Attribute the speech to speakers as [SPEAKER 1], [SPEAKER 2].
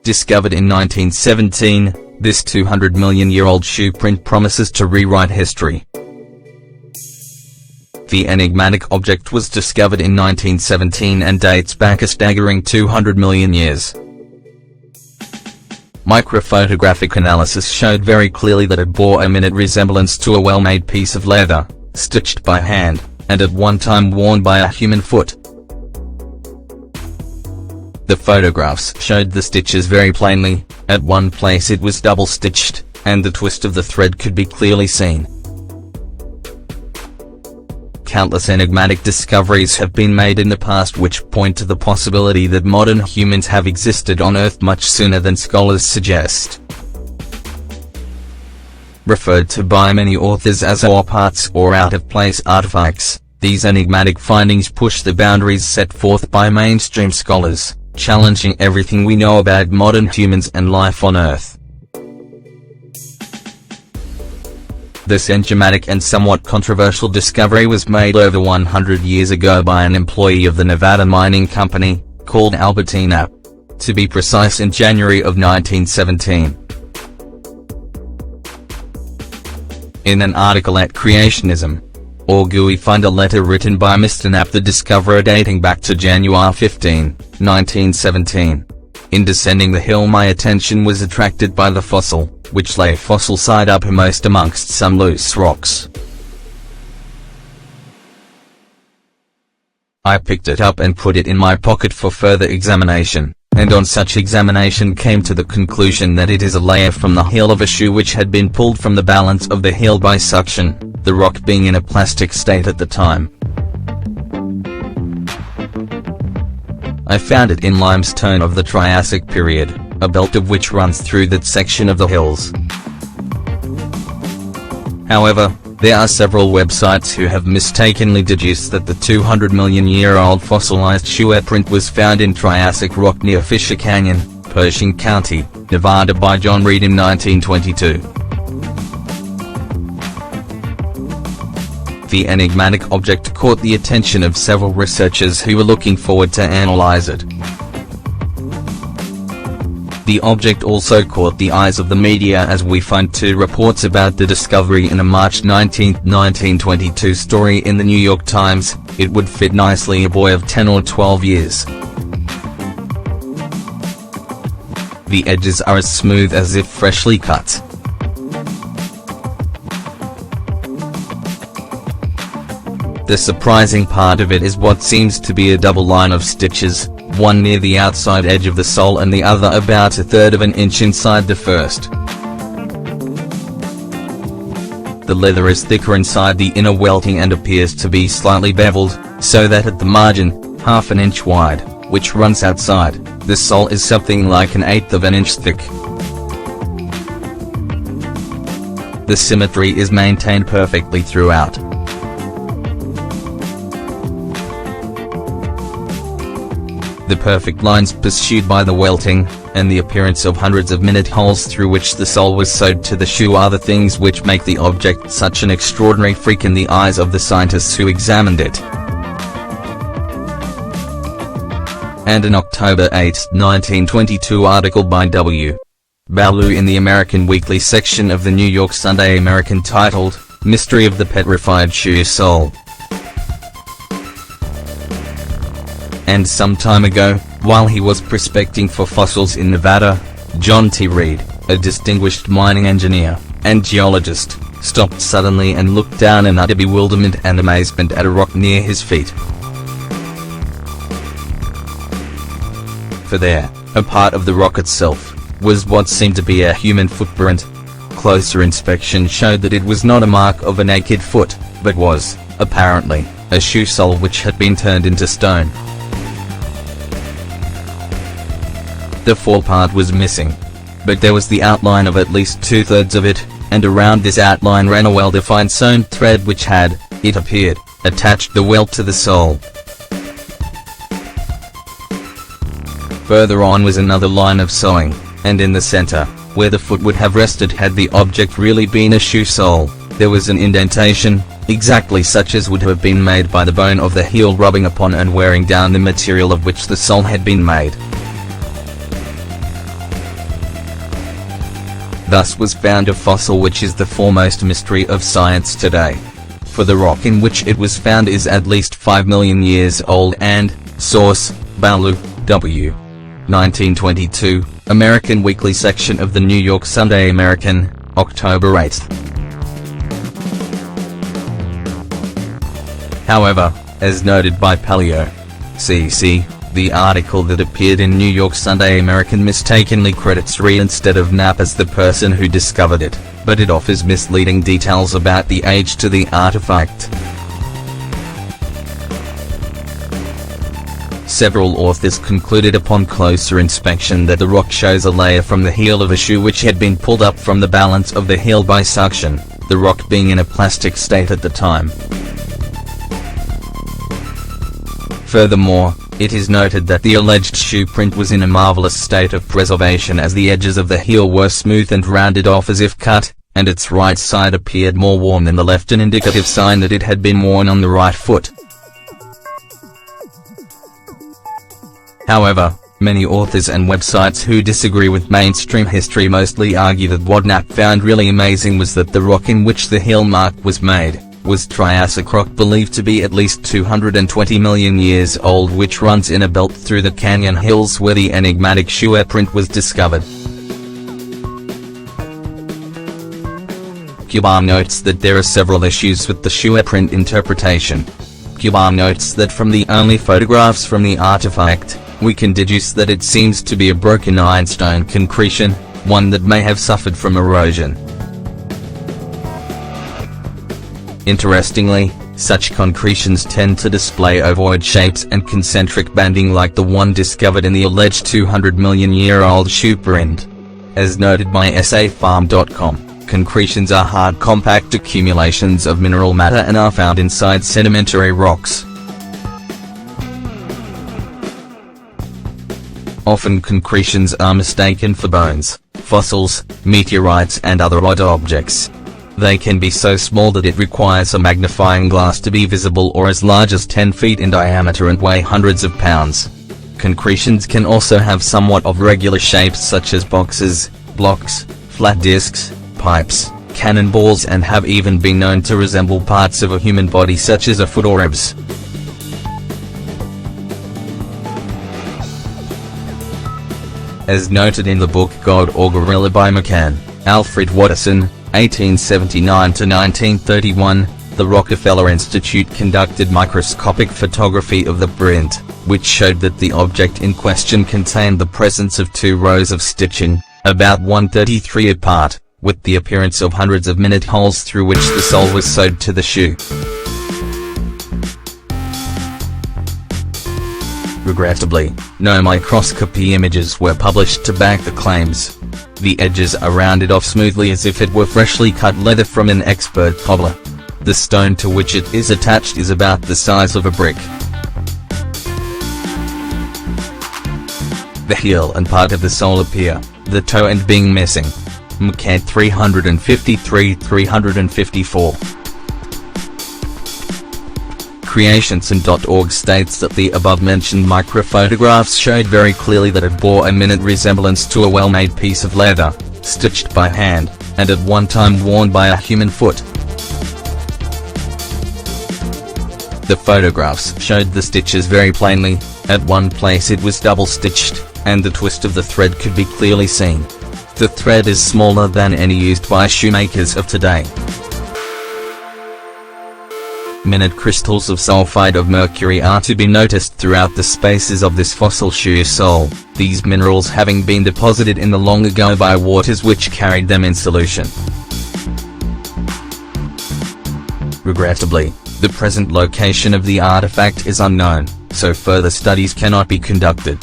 [SPEAKER 1] Discovered in 1917, this 200-million-year-old shoe print promises to rewrite history. The enigmatic object was discovered in 1917 and dates back a staggering 200 million years. Microphotographic analysis showed very clearly that it bore a minute resemblance to a well-made piece of leather, stitched by hand, and at one time worn by a human foot. The photographs showed the stitches very plainly. At one place it was double-stitched, and the twist of the thread could be clearly seen. Countless enigmatic discoveries have been made in the past which point to the possibility that modern humans have existed on Earth much sooner than scholars suggest. Referred to by many authors as warp parts or out-of-place artifacts, these enigmatic findings push the boundaries set forth by mainstream scholars, challenging everything we know about modern humans and life on Earth. This enigmatic and somewhat controversial discovery was made over 100 years ago by an employee of the Nevada mining company, called Albertine Knapp. To be precise, in January of 1917. In an article at Creationism.org we find a letter written by Mr. Knapp, the discoverer, dating back to January 15, 1917. In descending the hill my attention was attracted by the fossil, which lay fossil side uppermost amongst some loose rocks. I picked it up and put it in my pocket for further examination, and on such examination came to the conclusion that it is a layer from the heel of a shoe which had been pulled from the balance of the heel by suction, the rock being in a plastic state at the time. I found it in limestone of the Triassic period, a belt of which runs through that section of the hills. However, there are several websites who have mistakenly deduced that the 200-million-year-old fossilized shoe print was found in Triassic rock near Fisher Canyon, Pershing County, Nevada by John Reed in 1922. The enigmatic object caught the attention of several researchers who were looking forward to analyze it. The object also caught the eyes of the media, as we find two reports about the discovery in a March 19, 1922 story in the New York Times. It would fit nicely a boy of 10 or 12 years. The edges are as smooth as if freshly cut. The surprising part of it is what seems to be a double line of stitches, one near the outside edge of the sole and the other about a third of an inch inside the first. The leather is thicker inside the inner welting and appears to be slightly beveled, so that at the margin, half an inch wide, which runs outside, the sole is something like an eighth of an inch thick. The symmetry is maintained perfectly throughout. The perfect lines pursued by the welting, and the appearance of hundreds of minute holes through which the sole was sewed to the shoe are the things which make the object such an extraordinary freak in the eyes of the scientists who examined it. And an October 8, 1922 article by W. Ballou in the American Weekly section of the New York Sunday American titled, "Mystery of the Petrified Shoe Sole." And some time ago, while he was prospecting for fossils in Nevada, John T. Reed, a distinguished mining engineer and geologist, stopped suddenly and looked down in utter bewilderment and amazement at a rock near his feet. For there, a part of the rock itself, was what seemed to be a human footprint. Closer inspection showed that it was not a mark of a naked foot, but was, apparently, a shoe sole which had been turned into stone. The forepart was missing, but there was the outline of at least two-thirds of it, and around this outline ran a well-defined sewn thread which had, it appeared, attached the welt to the sole. Further on was another line of sewing, and in the center, where the foot would have rested had the object really been a shoe sole, There was an indentation, exactly such as would have been made by the bone of the heel rubbing upon and wearing down the material of which the sole had been made. Thus was found a fossil which is the foremost mystery of science today. For the rock in which it was found is at least 5 million years old and, source, Balu, W. 1922, American Weekly section of the New York Sunday American, October 8. However, as noted by Paleo. CC, the article that appeared in New York Sunday American mistakenly credits Reed instead of Knapp as the person who discovered it, but it offers misleading details about the age to the artifact. Several authors concluded upon closer inspection that the rock shows a layer from the heel of a shoe which had been pulled up from the balance of the heel by suction, the rock being in a plastic state at the time. Furthermore, it is noted that the alleged shoe print was in a marvelous state of preservation as the edges of the heel were smooth and rounded off as if cut, and its right side appeared more worn than the left, an indicative sign that it had been worn on the right foot. However, many authors and websites who disagree with mainstream history mostly argue that what Knapp found really amazing was that the rock in which the heel mark was made was Triassic rock believed to be at least 220 million years old, which runs in a belt through the Canyon Hills where the enigmatic shoe print was discovered. Cuban notes that there are several issues with the shoe print interpretation. Cuban notes that from the only photographs from the artifact, we can deduce that it seems to be a broken ironstone concretion, one that may have suffered from erosion. Interestingly, such concretions tend to display ovoid shapes and concentric banding like the one discovered in the alleged 200-million-year-old shoe print. As noted by SAFarm.com, concretions are hard compact accumulations of mineral matter and are found inside sedimentary rocks. Often concretions are mistaken for bones, fossils, meteorites and other odd objects. They can be so small that it requires a magnifying glass to be visible, or as large as 10 feet in diameter and weigh hundreds of pounds. Concretions can also have somewhat of regular shapes such as boxes, blocks, flat discs, pipes, cannonballs, and have even been known to resemble parts of a human body such as a foot or ribs. As noted in the book God or Gorilla by McCann, Alfred Watterson, 1879–1931, the Rockefeller Institute conducted microscopic photography of the print, which showed that the object in question contained the presence of 2 rows of stitching, about 133 apart, with the appearance of hundreds of minute holes through which the sole was sewed to the shoe. Regrettably, no microscopy images were published to back the claims. The edges are rounded off smoothly as if it were freshly cut leather from an expert cobbler. The stone to which it is attached is about the size of a brick. The heel and part of the sole appear, the toe end being missing. McCann 353–354. Creationsin.org states that the above-mentioned microphotographs showed very clearly that it bore a minute resemblance to a well-made piece of leather, stitched by hand, and at one time worn by a human foot. The photographs showed the stitches very plainly. At one place it was double-stitched, and the twist of the thread could be clearly seen. The thread is smaller than any used by shoemakers of today. Minute crystals of sulfide of mercury are to be noticed throughout the spaces of this fossil shoe sole, these minerals having been deposited in the long ago by waters which carried them in solution. Regrettably, the present location of the artifact is unknown, so further studies cannot be conducted.